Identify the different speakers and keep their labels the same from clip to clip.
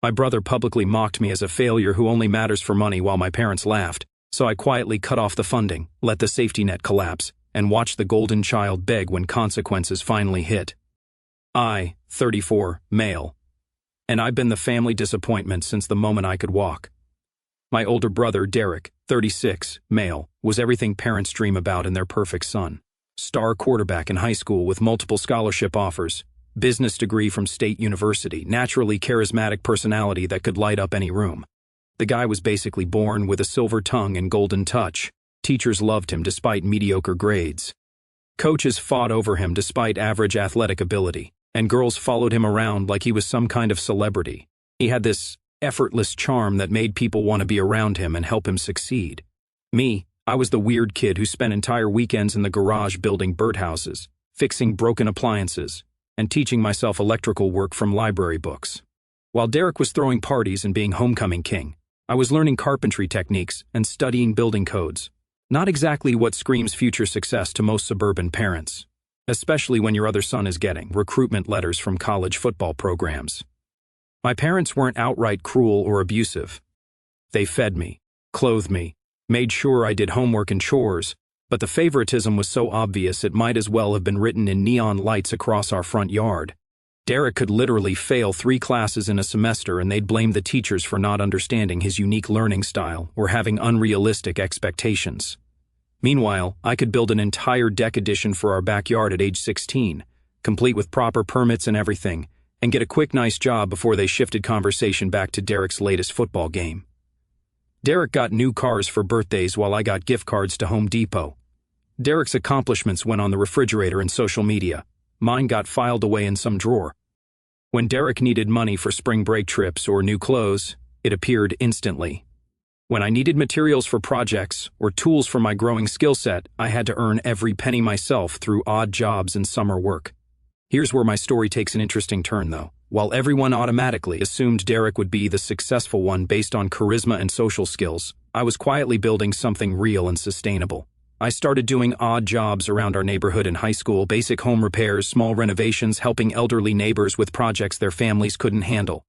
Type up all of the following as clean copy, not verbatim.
Speaker 1: My brother publicly mocked me as a failure who only matters for money while my parents laughed, so I quietly cut off the funding, let the safety net collapse, and watched the golden child beg when consequences finally hit. I, 34, male. And I've been the family disappointment since the moment I could walk. My older brother, Derek, 36, male, was everything parents dream about in their perfect son. Star quarterback in high school with multiple scholarship offers, business degree from State University, naturally charismatic personality that could light up any room. The guy was basically born with a silver tongue and golden touch. Teachers loved him despite mediocre grades. Coaches fought over him despite average athletic ability, and girls followed him around like he was some kind of celebrity. He had this effortless charm that made people want to be around him and help him succeed. Me, I was the weird kid who spent entire weekends in the garage building birdhouses, fixing broken appliances, and teaching myself electrical work from library books. While Derek was throwing parties and being homecoming king, I was learning carpentry techniques and studying building codes. Not exactly what screams future success to most suburban parents, especially when your other son is getting recruitment letters from college football programs. My parents weren't outright cruel or abusive. They fed me, clothed me, made sure I did homework and chores, but the favoritism was so obvious it might as well have been written in neon lights across our front yard. Derek could literally fail 3 classes in a semester and they'd blame the teachers for not understanding his unique learning style or having unrealistic expectations. Meanwhile, I could build an entire deck addition for our backyard at age 16, complete with proper permits and everything, and get a quick nice job before they shifted conversation back to Derek's latest football game. Derek got new cars for birthdays while I got gift cards to Home Depot. Derek's accomplishments went on the refrigerator and social media. Mine got filed away in some drawer. When Derek needed money for spring break trips or new clothes, it appeared instantly. When I needed materials for projects or tools for my growing skill set, I had to earn every penny myself through odd jobs and summer work. Here's where my story takes an interesting turn, though. While everyone automatically assumed Derek would be the successful one based on charisma and social skills, I was quietly building something real and sustainable. I started doing odd jobs around our neighborhood in high school, basic home repairs, small renovations, helping elderly neighbors with projects their families couldn't handle.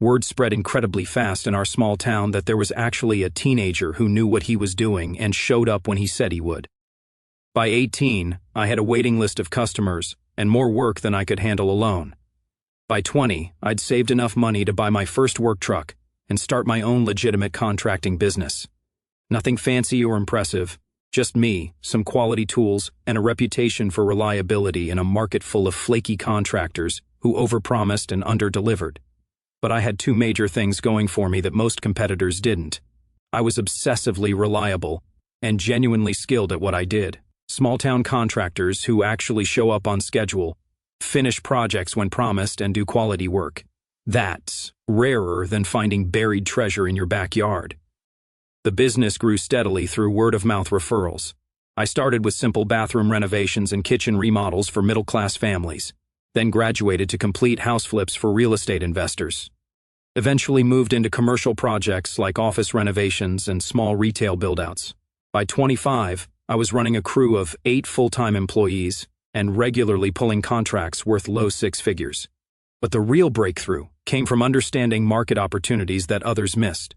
Speaker 1: Word spread incredibly fast in our small town that there was actually a teenager who knew what he was doing and showed up when he said he would. By 18, I had a waiting list of customers and more work than I could handle alone. By 20, I'd saved enough money to buy my first work truck and start my own legitimate contracting business. Nothing fancy or impressive. Just me, some quality tools, and a reputation for reliability in a market full of flaky contractors who overpromised and underdelivered. But I had 2 major things going for me that most competitors didn't. I was obsessively reliable and genuinely skilled at what I did. Small-town contractors who actually show up on schedule, finish projects when promised, and do quality work. That's rarer than finding buried treasure in your backyard. The business grew steadily through word-of-mouth referrals. I started with simple bathroom renovations and kitchen remodels for middle-class families, then graduated to complete house flips for real estate investors. Eventually moved into commercial projects like office renovations and small retail build-outs. By 25, I was running a crew of 8 full-time employees and regularly pulling contracts worth low 6 figures. But the real breakthrough came from understanding market opportunities that others missed.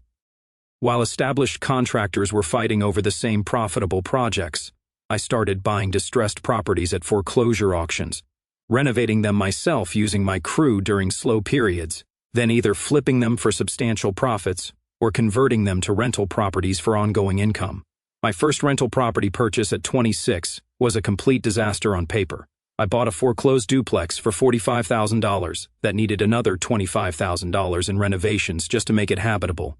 Speaker 1: While established contractors were fighting over the same profitable projects, I started buying distressed properties at foreclosure auctions, renovating them myself using my crew during slow periods, then either flipping them for substantial profits or converting them to rental properties for ongoing income. My first rental property purchase at 26 was a complete disaster on paper. I bought a foreclosed duplex for $45,000 that needed another $25,000 in renovations just to make it habitable.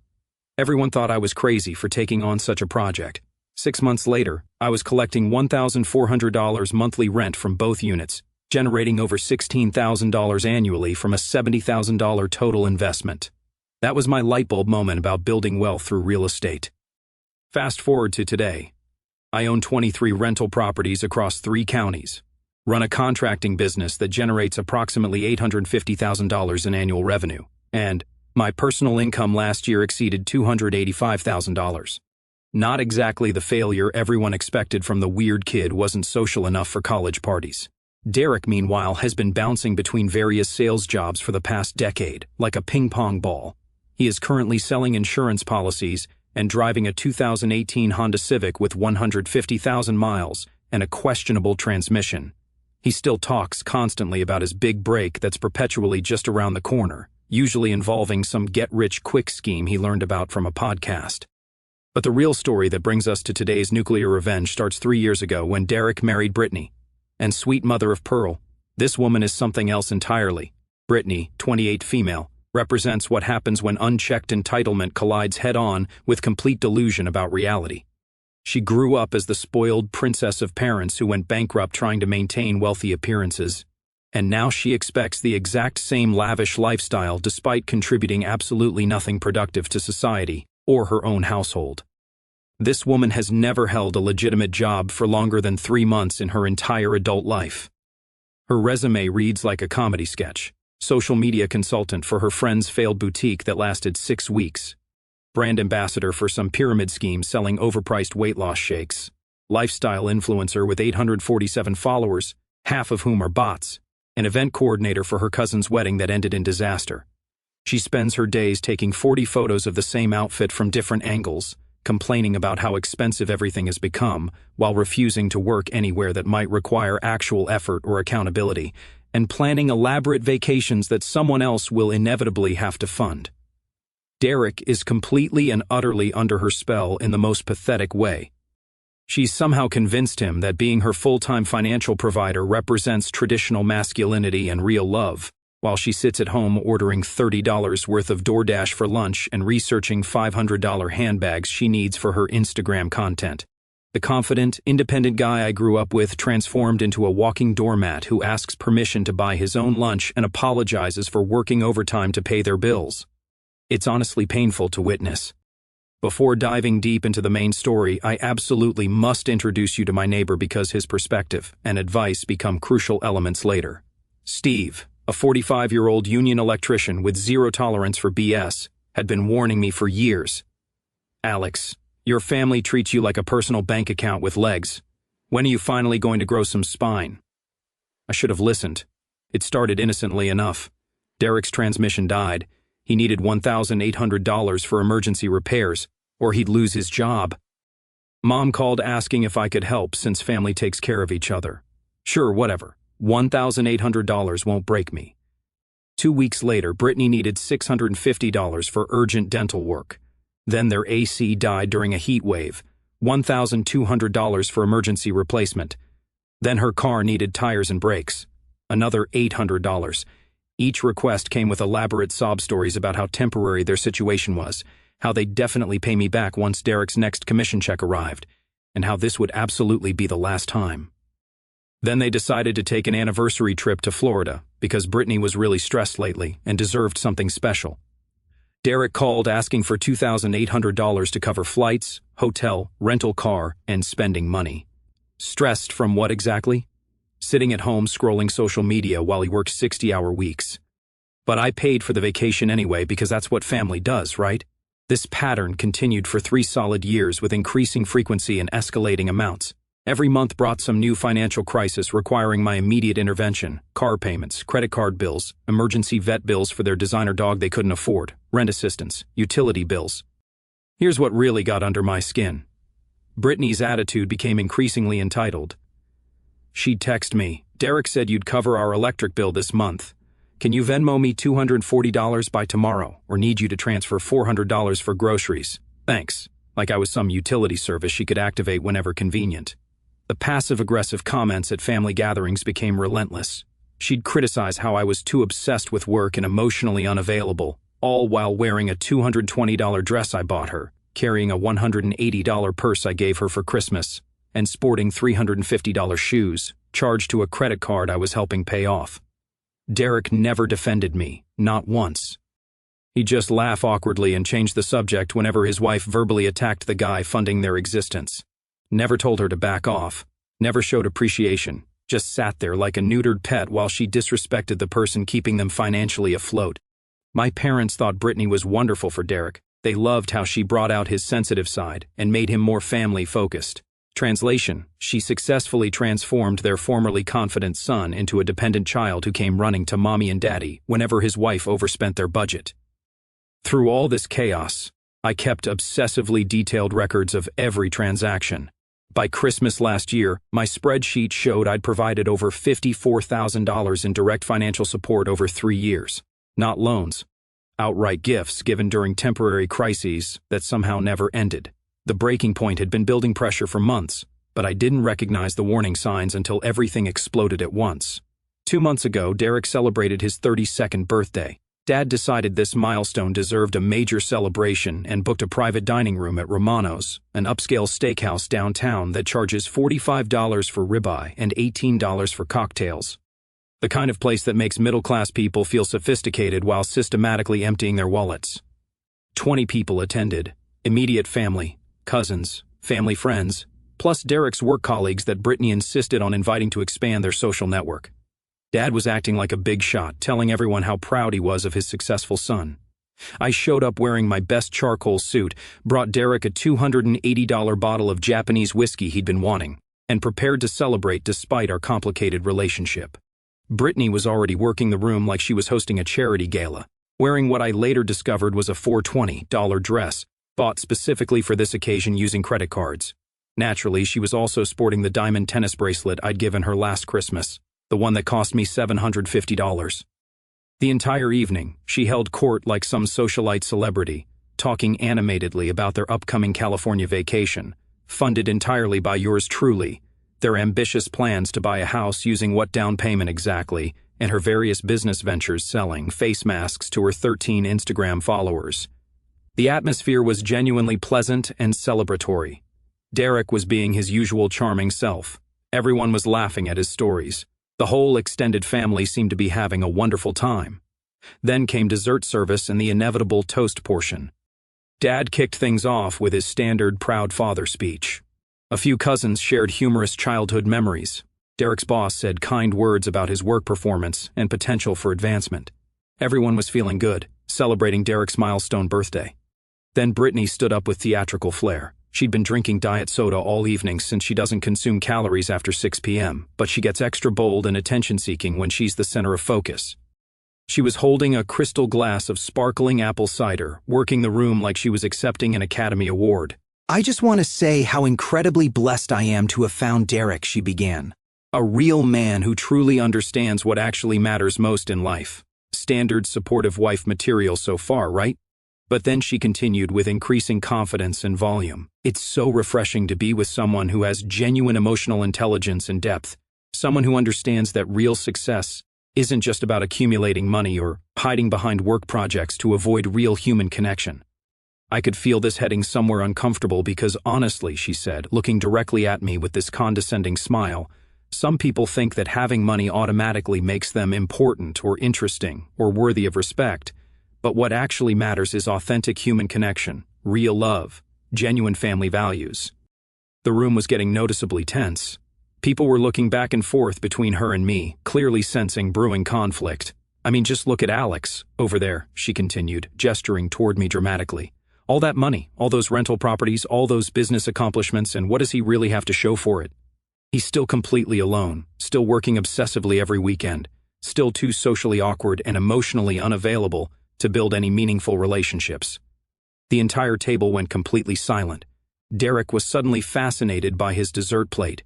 Speaker 1: Everyone thought I was crazy for taking on such a project. 6 months later, I was collecting $1,400 monthly rent from both units, generating over $16,000 annually from a $70,000 total investment. That was my light bulb moment about building wealth through real estate. Fast forward to today. I own 23 rental properties across 3 counties, run a contracting business that generates approximately $850,000 in annual revenue, and my personal income last year exceeded $285,000. Not exactly the failure everyone expected from the weird kid wasn't social enough for college parties. Derek, meanwhile, has been bouncing between various sales jobs for the past decade, like a ping-pong ball. He is currently selling insurance policies and driving a 2018 Honda Civic with 150,000 miles and a questionable transmission. He still talks constantly about his big break that's perpetually just around the corner, usually involving some get-rich-quick scheme he learned about from a podcast. But the real story that brings us to today's nuclear revenge starts 3 years ago when Derek married Brittany. And sweet mother of pearl, this woman is something else entirely. Brittany, 28 female, represents what happens when unchecked entitlement collides head-on with complete delusion about reality. She grew up as the spoiled princess of parents who went bankrupt trying to maintain wealthy appearances. And now she expects the exact same lavish lifestyle despite contributing absolutely nothing productive to society or her own household. This woman has never held a legitimate job for longer than 3 months in her entire adult life. Her resume reads like a comedy sketch. Social media consultant for her friend's failed boutique that lasted 6 weeks. Brand ambassador for some pyramid scheme selling overpriced weight loss shakes. Lifestyle influencer with 847 followers, half of whom are bots. An event coordinator for her cousin's wedding that ended in disaster. She spends her days taking 40 photos of the same outfit from different angles, complaining about how expensive everything has become, while refusing to work anywhere that might require actual effort or accountability, and planning elaborate vacations that someone else will inevitably have to fund. Derek is completely and utterly under her spell in the most pathetic way. She's somehow convinced him that being her full-time financial provider represents traditional masculinity and real love, while she sits at home ordering $30 worth of DoorDash for lunch and researching $500 handbags she needs for her Instagram content. The confident, independent guy I grew up with transformed into a walking doormat who asks permission to buy his own lunch and apologizes for working overtime to pay their bills. It's honestly painful to witness. Before diving deep into the main story, I absolutely must introduce you to my neighbor because his perspective and advice become crucial elements later. Steve, a 45-year-old union electrician with zero tolerance for BS, had been warning me for years. Alex, your family treats you like a personal bank account with legs. When are you finally going to grow some spine? I should have listened. It started innocently enough. Derek's transmission died. He needed $1,800 for emergency repairs, or he'd lose his job. Mom called asking if I could help since family takes care of each other. Sure, whatever. $1,800 won't break me. 2 weeks later, Brittany needed $650 for urgent dental work. Then their AC died during a heat wave. $1,200 for emergency replacement. Then her car needed tires and brakes. Another $800. Each request came with elaborate sob stories about how temporary their situation was, how they'd definitely pay me back once Derek's next commission check arrived, and how this would absolutely be the last time. Then they decided to take an anniversary trip to Florida because Brittany was really stressed lately and deserved something special. Derek called asking for $2,800 to cover flights, hotel, rental car, and spending money. Stressed from what exactly? Sitting at home scrolling social media while he worked 60-hour weeks. But I paid for the vacation anyway because that's what family does, right? This pattern continued for 3 solid years with increasing frequency and escalating amounts. Every month brought some new financial crisis requiring my immediate intervention: car payments, credit card bills, emergency vet bills for their designer dog they couldn't afford, rent assistance, utility bills. Here's what really got under my skin. Brittany's attitude became increasingly entitled. She'd text me, "Derek said you'd cover our electric bill this month. Can you Venmo me $240 by tomorrow, or need you to transfer $400 for groceries? Thanks." Like I was some utility service she could activate whenever convenient. The passive-aggressive comments at family gatherings became relentless. She'd criticize how I was too obsessed with work and emotionally unavailable, all while wearing a $220 dress I bought her, carrying a $180 purse I gave her for Christmas, and sporting $350 shoes, charged to a credit card I was helping pay off. Derek never defended me, not once. He'd just laugh awkwardly and change the subject whenever his wife verbally attacked the guy funding their existence. Never told her to back off, never showed appreciation, just sat there like a neutered pet while she disrespected the person keeping them financially afloat. My parents thought Brittany was wonderful for Derek. They loved how she brought out his sensitive side and made him more family-focused. Translation: she successfully transformed their formerly confident son into a dependent child who came running to mommy and daddy whenever his wife overspent their budget. Through all this chaos, I kept obsessively detailed records of every transaction. By Christmas last year, my spreadsheet showed I'd provided over $54,000 in direct financial support over 3 years. Not loans. Outright gifts given during temporary crises that somehow never ended. The breaking point had been building pressure for months, but I didn't recognize the warning signs until everything exploded at once. 2 months ago, Derek celebrated his 32nd birthday. Dad decided this milestone deserved a major celebration and booked a private dining room at Romano's, an upscale steakhouse downtown that charges $45 for ribeye and $18 for cocktails. The kind of place that makes middle-class people feel sophisticated while systematically emptying their wallets. 20 people attended: immediate family, cousins, family friends, plus Derek's work colleagues that Brittany insisted on inviting to expand their social network. Dad was acting like a big shot, telling everyone how proud he was of his successful son. I showed up wearing my best charcoal suit, brought Derek a $280 bottle of Japanese whiskey he'd been wanting, and prepared to celebrate despite our complicated relationship. Brittany was already working the room like she was hosting a charity gala, wearing what I later discovered was a $420 dress, bought specifically for this occasion using credit cards. Naturally, she was also sporting the diamond tennis bracelet I'd given her last Christmas, the one that cost me $750. The entire evening, she held court like some socialite celebrity, talking animatedly about their upcoming California vacation, funded entirely by yours truly, their ambitious plans to buy a house using what down payment exactly, and her various business ventures selling face masks to her 13 Instagram followers. The atmosphere was genuinely pleasant and celebratory. Derek was being his usual charming self. Everyone was laughing at his stories. The whole extended family seemed to be having a wonderful time. Then came dessert service and the inevitable toast portion. Dad kicked things off with his standard proud father speech. A few cousins shared humorous childhood memories. Derek's boss said kind words about his work performance and potential for advancement. Everyone was feeling good, celebrating Derek's milestone birthday. Then Brittany stood up with theatrical flair. She'd been drinking diet soda all evening since she doesn't consume calories after 6 p.m., but she gets extra bold and attention-seeking when she's the center of focus. She was holding a crystal glass of sparkling apple cider, working the room like she was accepting an Academy Award.
Speaker 2: "I just want to say how incredibly blessed I am to have found Derek," she began.
Speaker 1: A real man who truly understands what actually matters most in life. Standard supportive wife material so far, right? But then she continued with increasing confidence and volume. "It's so refreshing to be with someone who has genuine emotional intelligence and depth, someone who understands that real success isn't just about accumulating money or hiding behind work projects to avoid real human connection." I could feel this heading somewhere uncomfortable because honestly, she said, looking directly at me with this condescending smile, some people think that having money automatically makes them important or interesting or worthy of respect. But what actually matters is authentic human connection, real love, genuine family values. The room was getting noticeably tense. People were looking back and forth between her and me, clearly sensing brewing conflict. "I mean, just look at Alex, over there," she continued, gesturing toward me dramatically. "All that money, all those rental properties, all those business accomplishments, and what does he really have to show for it? He's still completely alone, still working obsessively every weekend, still too socially awkward and emotionally unavailable to build any meaningful relationships." The entire table went completely silent. Derek was suddenly fascinated by his dessert plate.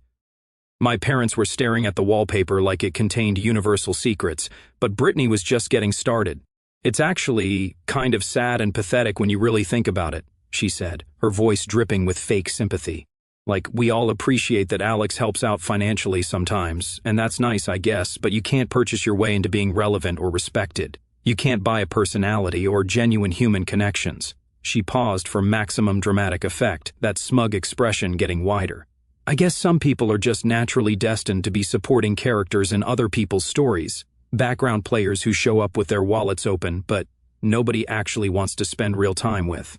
Speaker 1: My parents were staring at the wallpaper like it contained universal secrets, but Brittany was just getting started. "It's actually kind of sad and pathetic when you really think about it," she said, her voice dripping with fake sympathy. "Like, we all appreciate that Alex helps out financially sometimes, and that's nice, I guess, but you can't purchase your way into being relevant or respected. You can't buy a personality or genuine human connections." She paused for maximum dramatic effect, that smug expression getting wider. "I guess some people are just naturally destined to be supporting characters in other people's stories, background players who show up with their wallets open, but nobody actually wants to spend real time with."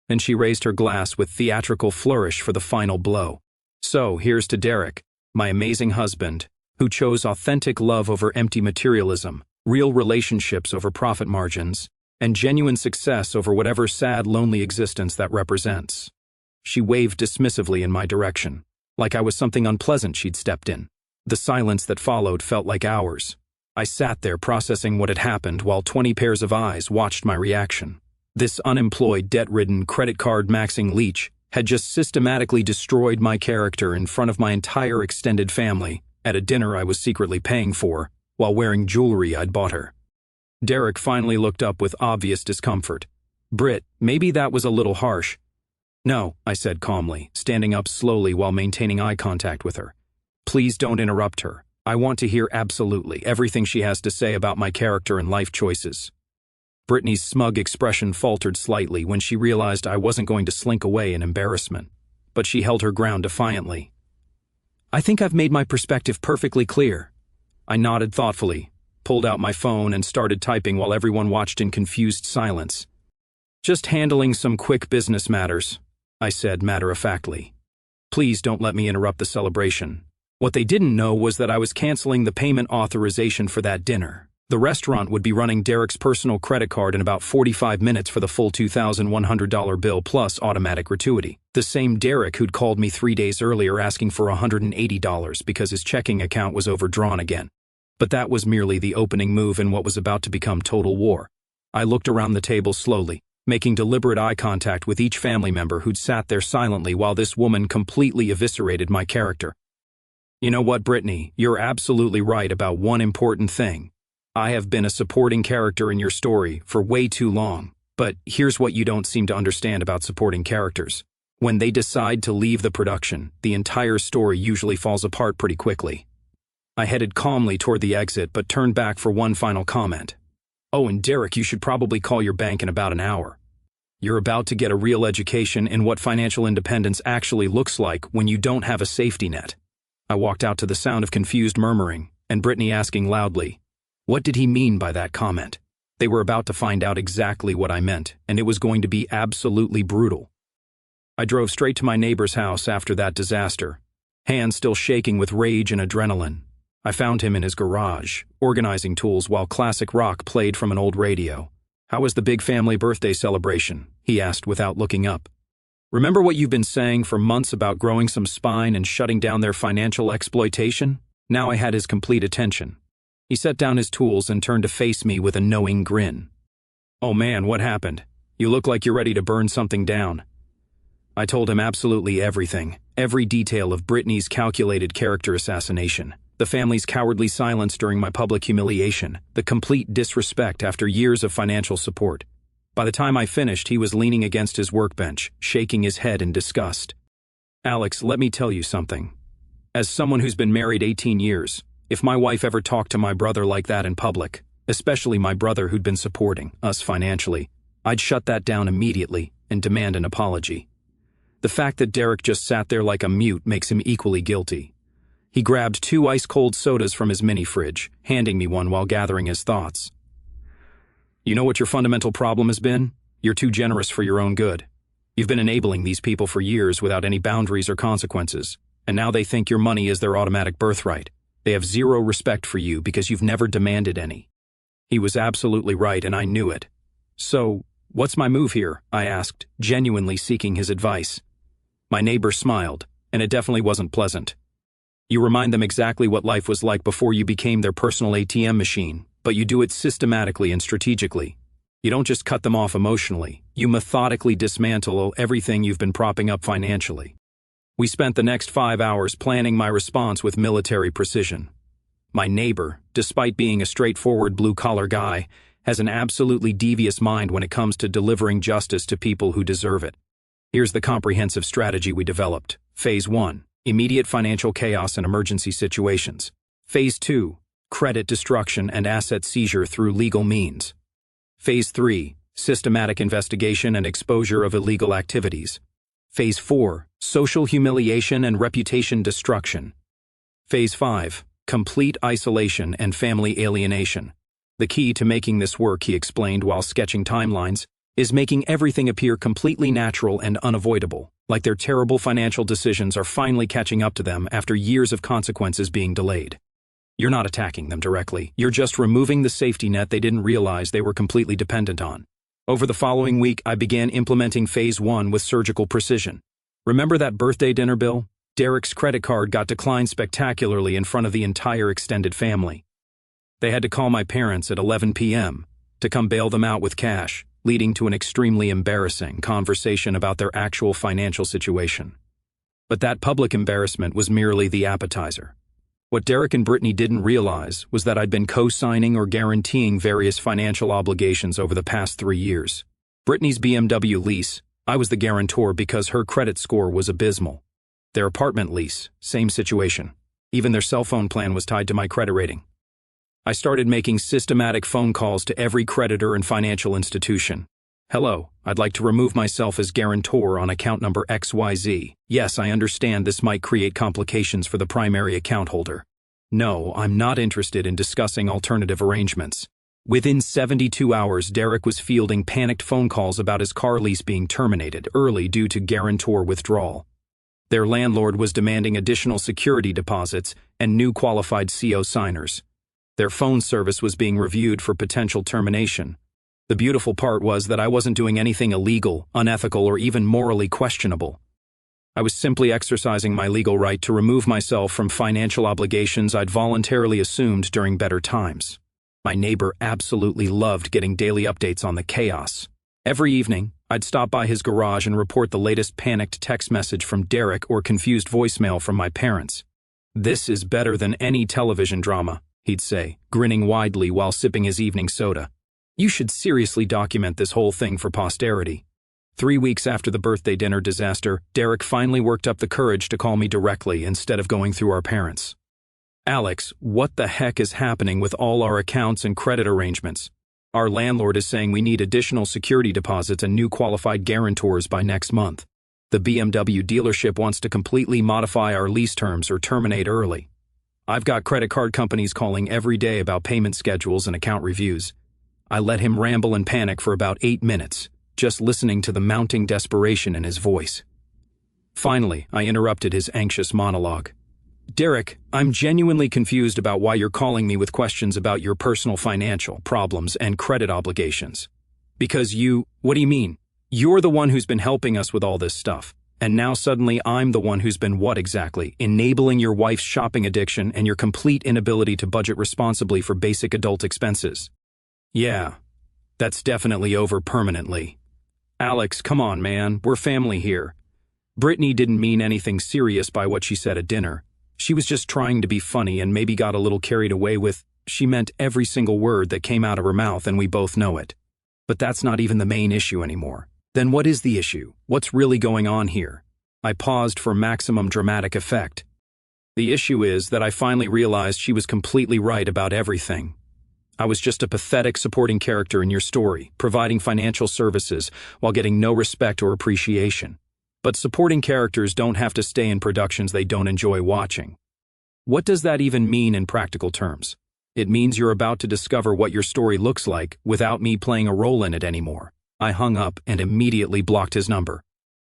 Speaker 1: And she raised her glass with theatrical flourish for the final blow. "So, here's to Derek, my amazing husband, who chose authentic love over empty materialism, real relationships over profit margins, and genuine success over whatever sad, lonely existence that represents." She waved dismissively in my direction. like I was something unpleasant she'd stepped in. The silence that followed felt like hours. I sat there processing what had happened while 20 pairs of eyes watched my reaction. This unemployed, debt-ridden, credit card-maxing leech had just systematically destroyed my character in front of my entire extended family at a dinner I was secretly paying for while wearing jewelry I'd bought her. Derek finally looked up with obvious discomfort. "Britt, maybe that was a little harsh." "No," I said calmly, standing up slowly while maintaining eye contact with her. "Please don't interrupt her. I want to hear absolutely everything she has to say about my character and life choices." Brittany's smug expression faltered slightly when she realized I wasn't going to slink away in embarrassment, but she held her ground defiantly. "I think I've made my perspective perfectly clear." I nodded thoughtfully, pulled out my phone and started typing while everyone watched in confused silence. "Just handling some quick business matters," I said matter-of-factly. "Please don't let me interrupt the celebration." What they didn't know was that I was canceling the payment authorization for that dinner. The restaurant would be running Derek's personal credit card in about 45 minutes for the full $2,100 bill plus automatic gratuity. The same Derek who'd called me 3 days earlier asking for $180 because his checking account was overdrawn again. But that was merely the opening move in what was about to become total war. I looked around the table slowly, making deliberate eye contact with each family member who'd sat there silently while this woman completely eviscerated my character. "You know what, Brittany, you're absolutely right about one important thing. I have been a supporting character in your story for way too long, but here's what you don't seem to understand about supporting characters. When they decide to leave the production, the entire story usually falls apart pretty quickly." I headed calmly toward the exit but turned back for one final comment. "Oh, and Derek, you should probably call your bank in about an hour. You're about to get a real education in what financial independence actually looks like when you don't have a safety net." I walked out to the sound of confused murmuring, and Brittany asking loudly, "What did he mean by that comment?" They were about to find out exactly what I meant, and it was going to be absolutely brutal. I drove straight to my neighbor's house after that disaster, hands still shaking with rage and adrenaline. I found him in his garage, organizing tools while classic rock played from an old radio. "How was the big family birthday celebration?" he asked without looking up. "Remember what you've been saying for months about growing some spine and shutting down their financial exploitation?" Now I had his complete attention. He set down his tools and turned to face me with a knowing grin. "Oh man, what happened? You look like you're ready to burn something down." I told him absolutely everything, every detail of Brittany's calculated character assassination, the family's cowardly silence during my public humiliation, the complete disrespect after years of financial support. By the time I finished, he was leaning against his workbench, shaking his head in disgust. "Alex, let me tell you something. As someone who's been married 18 years, if my wife ever talked to my brother like that in public, especially my brother who'd been supporting us financially, I'd shut that down immediately and demand an apology." The fact that Derek just sat there like a mute makes him equally guilty. He grabbed 2 ice-cold sodas from his mini fridge, handing me one while gathering his thoughts. "You know what your fundamental problem has been? You're too generous for your own good. You've been enabling these people for years without any boundaries or consequences, and now they think your money is their automatic birthright. They have zero respect for you because you've never demanded any." He was absolutely right, and I knew it. "So, what's my move here?" I asked, genuinely seeking his advice. My neighbor smiled, and it definitely wasn't pleasant. "You remind them exactly what life was like before you became their personal ATM machine, but you do it systematically and strategically. You don't just cut them off emotionally, you methodically dismantle everything you've been propping up financially." We spent the next 5 hours planning my response with military precision. My neighbor, despite being a straightforward blue-collar guy, has an absolutely devious mind when it comes to delivering justice to people who deserve it. Here's the comprehensive strategy we developed. Phase 1, immediate financial chaos and emergency situations. Phase 2, credit destruction and asset seizure through legal means. Phase 3, systematic investigation and exposure of illegal activities. Phase 4, social humiliation and reputation destruction. Phase 5, complete isolation and family alienation. The key to making this work, he explained while sketching timelines, is making everything appear completely natural and unavoidable, like their terrible financial decisions are finally catching up to them after years of consequences being delayed. You're not attacking them directly, you're just removing the safety net they didn't realize they were completely dependent on. Over the following week, I began implementing Phase 1 with surgical precision. Remember that birthday dinner bill? Derek's credit card got declined spectacularly in front of the entire extended family. They had to call my parents at 11 p.m. to come bail them out with cash, leading to an extremely embarrassing conversation about their actual financial situation. But that public embarrassment was merely the appetizer. What Derek and Brittany didn't realize was that I'd been co-signing or guaranteeing various financial obligations over the past 3 years. Brittany's BMW lease, I was the guarantor because her credit score was abysmal. Their apartment lease, same situation. Even their cell phone plan was tied to my credit rating. I started making systematic phone calls to every creditor and financial institution. Hello, I'd like to remove myself as guarantor on account number XYZ. Yes, I understand this might create complications for the primary account holder. No, I'm not interested in discussing alternative arrangements. Within 72 hours, Derek was fielding panicked phone calls about his car lease being terminated early due to guarantor withdrawal. Their landlord was demanding additional security deposits and new qualified CO signers. Their phone service was being reviewed for potential termination. The beautiful part was that I wasn't doing anything illegal, unethical, or even morally questionable. I was simply exercising my legal right to remove myself from financial obligations I'd voluntarily assumed during better times. My neighbor absolutely loved getting daily updates on the chaos. Every evening, I'd stop by his garage and report the latest panicked text message from Derek or confused voicemail from my parents. "This is better than any television drama," he'd say, grinning widely while sipping his evening soda. "You should seriously document this whole thing for posterity." 3 weeks after the birthday dinner disaster, Derek finally worked up the courage to call me directly instead of going through our parents. "Alex, what the heck is happening with all our accounts and credit arrangements? Our landlord is saying we need additional security deposits and new qualified guarantors by next month. The BMW dealership wants to completely modify our lease terms or terminate early. I've got credit card companies calling every day about payment schedules and account reviews." I let him ramble and panic for about 8 minutes, just listening to the mounting desperation in his voice. Finally, I interrupted his anxious monologue. "Derek, I'm genuinely confused about why you're calling me with questions about your personal financial problems and credit obligations. Because what do you mean? You're the one who's been helping us with all this stuff, and now suddenly I'm the one who's been what exactly? Enabling your wife's shopping addiction and your complete inability to budget responsibly for basic adult expenses. Yeah, that's definitely over permanently. Alex, come on, man, we're family here." Brittany didn't mean anything serious by what she said at dinner. She was just trying to be funny and maybe got a little carried away with, she meant every single word that came out of her mouth and we both know it. But that's not even the main issue anymore. Then what is the issue? What's really going on here? I paused for maximum dramatic effect. The issue is that I finally realized she was completely right about everything. I was just a pathetic supporting character in your story, providing financial services while getting no respect or appreciation. But supporting characters don't have to stay in productions they don't enjoy watching. What does that even mean in practical terms? It means you're about to discover what your story looks like without me playing a role in it anymore. I hung up and immediately blocked his number.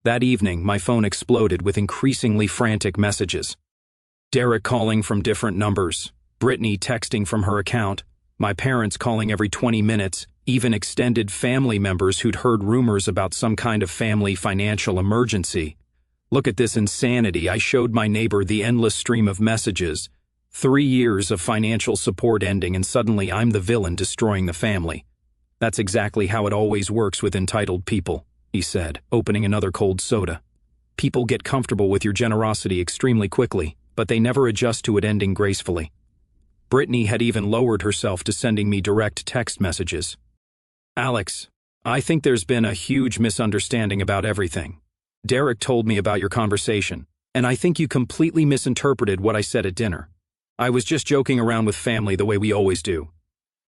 Speaker 1: That evening, my phone exploded with increasingly frantic messages. Derek calling from different numbers, Brittany texting from her account, my parents calling every 20 minutes, even extended family members who'd heard rumors about some kind of family financial emergency. Look at this insanity. I showed my neighbor the endless stream of messages. 3 years of financial support ending and suddenly I'm the villain destroying the family. "That's exactly how it always works with entitled people," he said, opening another cold soda. "People get comfortable with your generosity extremely quickly, but they never adjust to it ending gracefully." Brittany had even lowered herself to sending me direct text messages. "Alex, I think there's been a huge misunderstanding about everything. Derek told me about your conversation, and I think you completely misinterpreted what I said at dinner. I was just joking around with family the way we always do.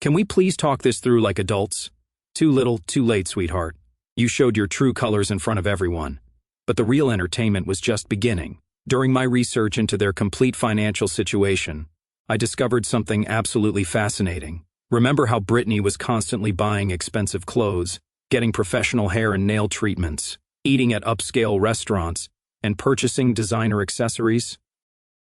Speaker 1: Can we please talk this through like adults? Too little, too late, sweetheart. You showed your true colors in front of everyone. But the real entertainment was just beginning. During my research into their complete financial situation, I discovered something absolutely fascinating. Remember how Brittany was constantly buying expensive clothes, getting professional hair and nail treatments, eating at upscale restaurants, and purchasing designer accessories?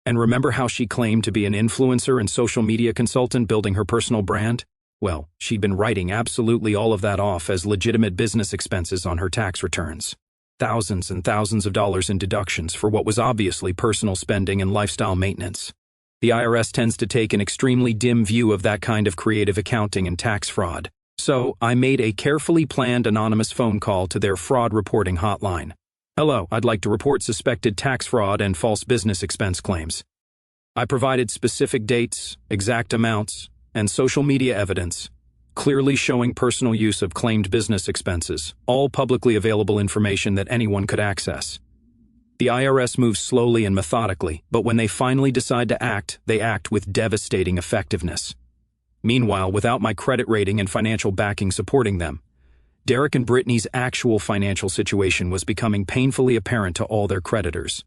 Speaker 1: And remember how she claimed to be an influencer and social media consultant building her personal brand? Well, she'd been writing absolutely all of that off as legitimate business expenses on her tax returns. thousands and thousands of dollars in deductions for what was obviously personal spending and lifestyle maintenance. The IRS tends to take an extremely dim view of that kind of creative accounting and tax fraud. So, I made a carefully planned anonymous phone call to their fraud reporting hotline. "Hello, I'd like to report suspected tax fraud and false business expense claims." I provided specific dates, exact amounts, and social media evidence, clearly showing personal use of claimed business expenses, all publicly available information that anyone could access. The IRS moves slowly and methodically, but when they finally decide to act, they act with devastating effectiveness. Meanwhile, without my credit rating and financial backing supporting them, Derek and Brittany's actual financial situation was becoming painfully apparent to all their creditors.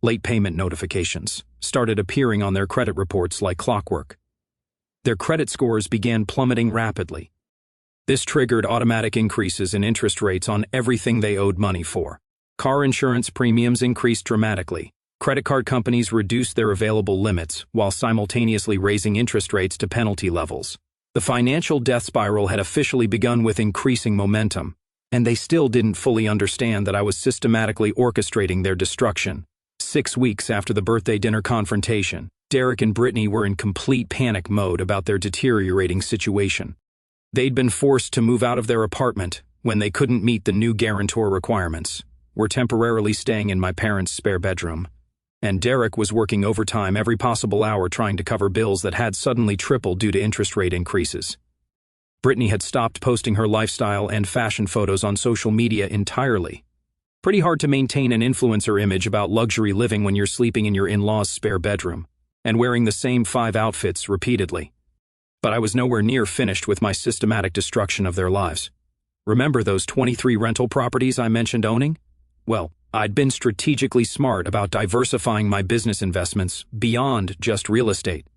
Speaker 1: Late payment notifications started appearing on their credit reports like clockwork. Their credit scores began plummeting rapidly. This triggered automatic increases in interest rates on everything they owed money for. Car insurance premiums increased dramatically. Credit card companies reduced their available limits while simultaneously raising interest rates to penalty levels. The financial death spiral had officially begun with increasing momentum, and they still didn't fully understand that I was systematically orchestrating their destruction. 6 weeks after the birthday dinner confrontation, Derek and Brittany were in complete panic mode about their deteriorating situation. They'd been forced to move out of their apartment when they couldn't meet the new guarantor requirements, were temporarily staying in my parents' spare bedroom, and Derek was working overtime every possible hour trying to cover bills that had suddenly tripled due to interest rate increases. Brittany had stopped posting her lifestyle and fashion photos on social media entirely. Pretty hard to maintain an influencer image about luxury living when you're sleeping in your in-laws' spare bedroom and wearing the same 5 outfits repeatedly. But I was nowhere near finished with my systematic destruction of their lives. Remember those 23 rental properties I mentioned owning? Well, I'd been strategically smart about diversifying my business investments beyond just real estate.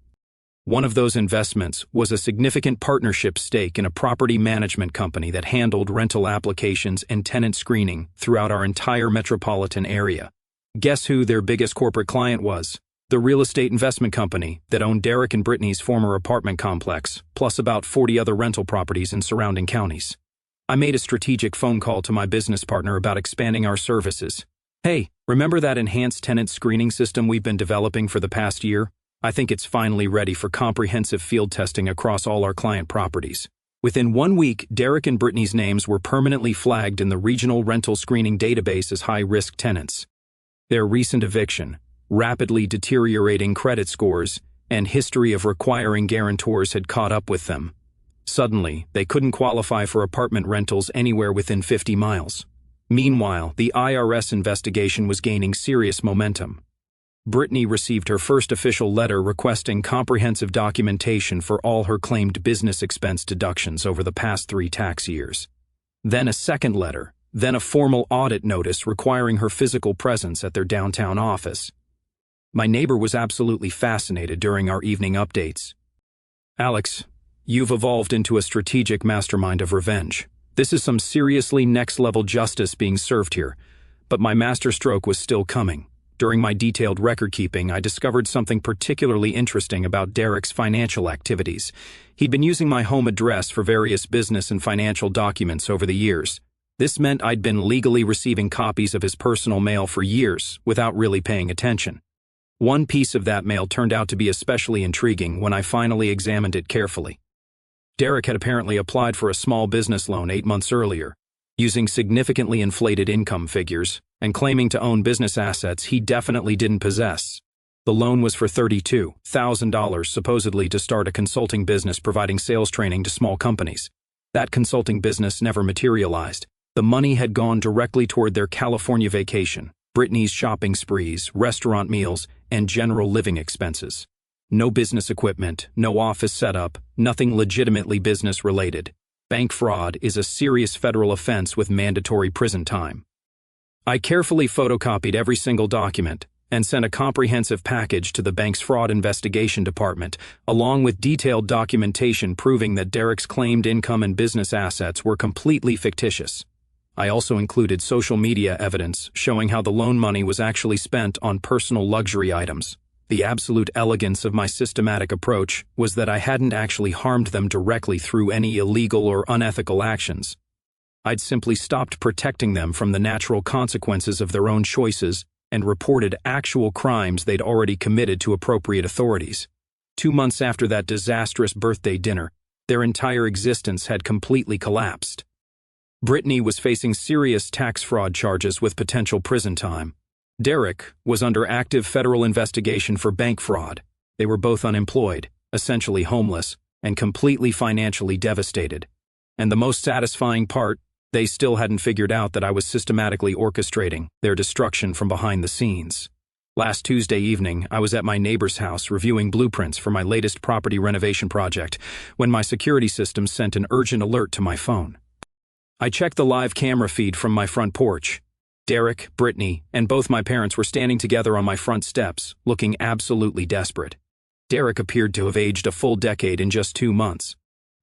Speaker 1: One of those investments was a significant partnership stake in a property management company that handled rental applications and tenant screening throughout our entire metropolitan area. Guess who their biggest corporate client was? The real estate investment company that owned Derek and Brittany's former apartment complex, plus about 40 other rental properties in surrounding counties. I made a strategic phone call to my business partner about expanding our services. "Hey, remember that enhanced tenant screening system we've been developing for the past year? I think it's finally ready for comprehensive field testing across all our client properties." Within 1 week, Derek and Brittany's names were permanently flagged in the regional rental screening database as high-risk tenants. Their recent eviction, rapidly deteriorating credit scores, and history of requiring guarantors had caught up with them. Suddenly, they couldn't qualify for apartment rentals anywhere within 50 miles. Meanwhile, the IRS investigation was gaining serious momentum. Brittany received her first official letter requesting comprehensive documentation for all her claimed business expense deductions over the past 3 tax years. Then a second letter, then a formal audit notice requiring her physical presence at their downtown office. My neighbor was absolutely fascinated during our evening updates. "Alex, you've evolved into a strategic mastermind of revenge. This is some seriously next-level justice being served here, but my masterstroke was still coming. During my detailed record-keeping, I discovered something particularly interesting about Derek's financial activities. He'd been using my home address for various business and financial documents over the years. This meant I'd been legally receiving copies of his personal mail for years without really paying attention. One piece of that mail turned out to be especially intriguing when I finally examined it carefully. Derek had apparently applied for a small business loan 8 months earlier, using significantly inflated income figures and claiming to own business assets he definitely didn't possess. The loan was for $32,000, supposedly to start a consulting business providing sales training to small companies. That consulting business never materialized. The money had gone directly toward their California vacation, Brittany's shopping sprees, restaurant meals, and general living expenses. No business equipment, no office setup, nothing legitimately business-related. Bank fraud is a serious federal offense with mandatory prison time. I carefully photocopied every single document and sent a comprehensive package to the bank's fraud investigation department, along with detailed documentation proving that Derek's claimed income and business assets were completely fictitious. I also included social media evidence showing how the loan money was actually spent on personal luxury items. The absolute elegance of my systematic approach was that I hadn't actually harmed them directly through any illegal or unethical actions. I'd simply stopped protecting them from the natural consequences of their own choices and reported actual crimes they'd already committed to appropriate authorities. 2 months after that disastrous birthday dinner, their entire existence had completely collapsed. Brittany was facing serious tax fraud charges with potential prison time. Derek was under active federal investigation for bank fraud. They were both unemployed, essentially homeless, and completely financially devastated. And the most satisfying part, they still hadn't figured out that I was systematically orchestrating their destruction from behind the scenes. Last Tuesday evening, I was at my neighbor's house reviewing blueprints for my latest property renovation project when my security system sent an urgent alert to my phone. I checked the live camera feed from my front porch. Derek, Brittany, and both my parents were standing together on my front steps, looking absolutely desperate. Derek appeared to have aged a full decade in just 2 months.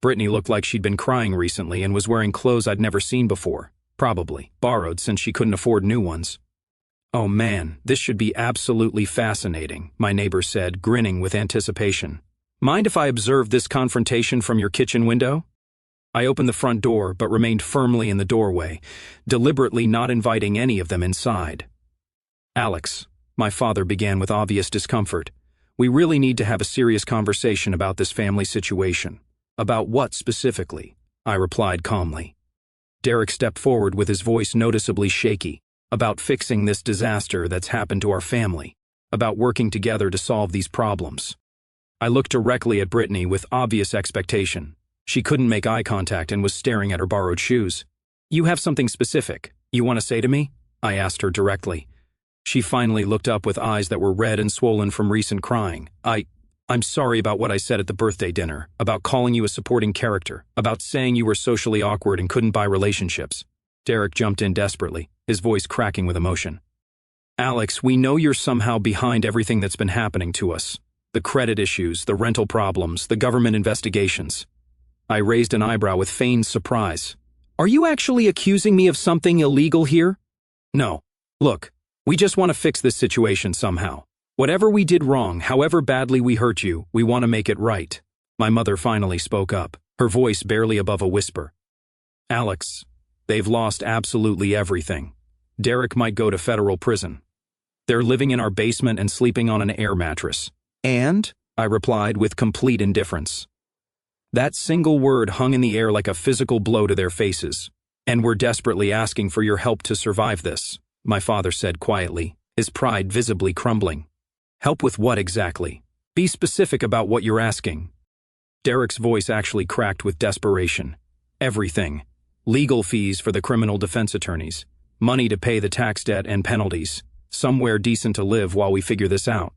Speaker 1: Brittany looked like she'd been crying recently and was wearing clothes I'd never seen before, probably borrowed since she couldn't afford new ones. "Oh man, this should be absolutely fascinating," my neighbor said, grinning with anticipation. "Mind if I observe this confrontation from your kitchen window?" I opened the front door but remained firmly in the doorway, deliberately not inviting any of them inside. "Alex," my father began with obvious discomfort, "we really need to have a serious conversation about this family situation." "About what specifically?" I replied calmly. Derek stepped forward with his voice noticeably shaky. "About fixing this disaster that's happened to our family. About working together to solve these problems." I looked directly at Brittany with obvious expectation. She couldn't make eye contact and was staring at her borrowed shoes. "You have something specific you want to say to me?" I asked her directly. She finally looked up with eyes that were red and swollen from recent crying. I'm sorry about what I said at the birthday dinner, about calling you a supporting character, about saying you were socially awkward and couldn't buy relationships." Derek jumped in desperately, his voice cracking with emotion. "Alex, we know you're somehow behind everything that's been happening to us. The credit issues, the rental problems, the government investigations." I raised an eyebrow with feigned surprise. "Are you actually accusing me of something illegal here?" "No. Look, we just want to fix this situation somehow. Whatever we did wrong, however badly we hurt you, we want to make it right." My mother finally spoke up, her voice barely above a whisper. "Alex, they've lost absolutely everything. Derek might go to federal prison. They're living in our basement and sleeping on an air mattress." "And?" I replied with complete indifference. That single word hung in the air like a physical blow to their faces. "And we're desperately asking for your help to survive this," my father said quietly, his pride visibly crumbling. "Help with what exactly? Be specific about what you're asking." Derek's voice actually cracked with desperation. "Everything. Legal fees for the criminal defense attorneys, money to pay the tax debt and penalties, somewhere decent to live while we figure this out.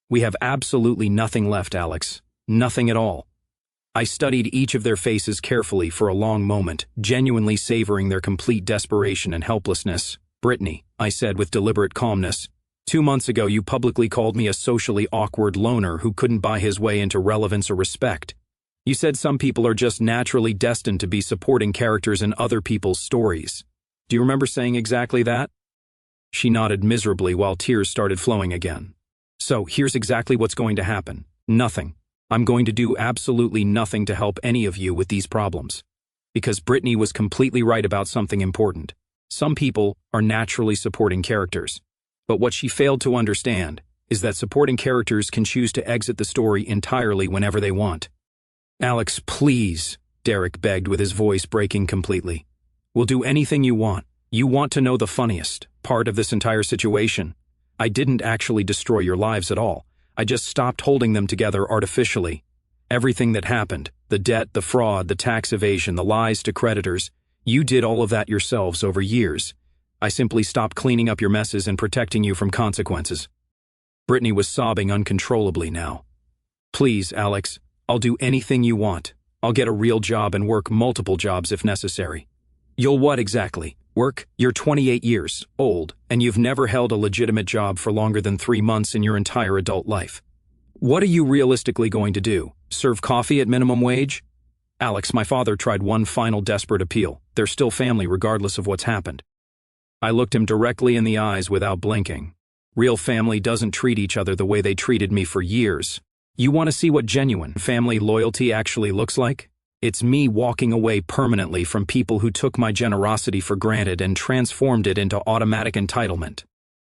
Speaker 1: We have absolutely nothing left, Alex. Nothing at all." I studied each of their faces carefully for a long moment, genuinely savoring their complete desperation and helplessness. "Brittany," I said with deliberate calmness, 2 months ago you publicly called me a socially awkward loner who couldn't buy his way into relevance or respect. You said some people are just naturally destined to be supporting characters in other people's stories. Do you remember saying exactly that?" She nodded miserably while tears started flowing again. "So here's exactly what's going to happen. Nothing. I'm going to do absolutely nothing to help any of you with these problems. Because Brittany was completely right about something important. Some people are naturally supporting characters. But what she failed to understand is that supporting characters can choose to exit the story entirely whenever they want." "Alex, please," Derek begged with his voice breaking completely. "We'll do anything you want. You want to know the funniest part of this entire situation. I didn't actually destroy your lives at all. I just stopped holding them together artificially. Everything that happened, the debt, the fraud, the tax evasion, the lies to creditors, you did all of that yourselves over years. I simply stopped cleaning up your messes and protecting you from consequences." Brittany was sobbing uncontrollably now. "Please, Alex, I'll do anything you want. I'll get a real job and work multiple jobs if necessary." "You'll what exactly? Work? You're 28 years old, and you've never held a legitimate job for longer than 3 months in your entire adult life. What are you realistically going to do? Serve coffee at minimum wage?" "Alex, my father tried one final desperate appeal. They're still family regardless of what's happened." I looked him directly in the eyes without blinking. "Real family doesn't treat each other the way they treated me for years. You want to see what genuine family loyalty actually looks like? It's me walking away permanently from people who took my generosity for granted and transformed it into automatic entitlement.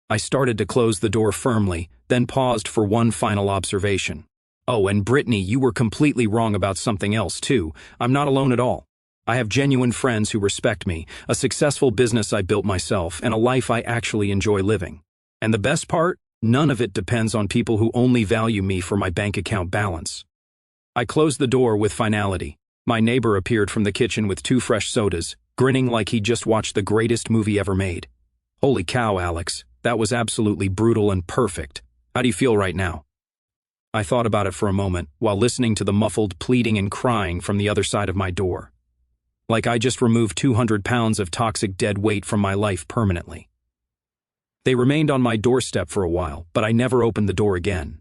Speaker 1: I started to close the door firmly, then paused for one final observation. Oh, and Brittany, you were completely wrong about something else, too. I'm not alone at all. I have genuine friends who respect me, a successful business I built myself, and a life I actually enjoy living. And the best part? None of it depends on people who only value me for my bank account balance. I closed the door with finality. My neighbor appeared from the kitchen with 2 fresh sodas, grinning like he'd just watched the greatest movie ever made. Holy cow, Alex, that was absolutely brutal and perfect. How do you feel right now? I thought about it for a moment, while listening to the muffled pleading and crying from the other side of my door. Like I just removed 200 pounds of toxic dead weight from my life permanently. They remained on my doorstep for a while, but I never opened the door again.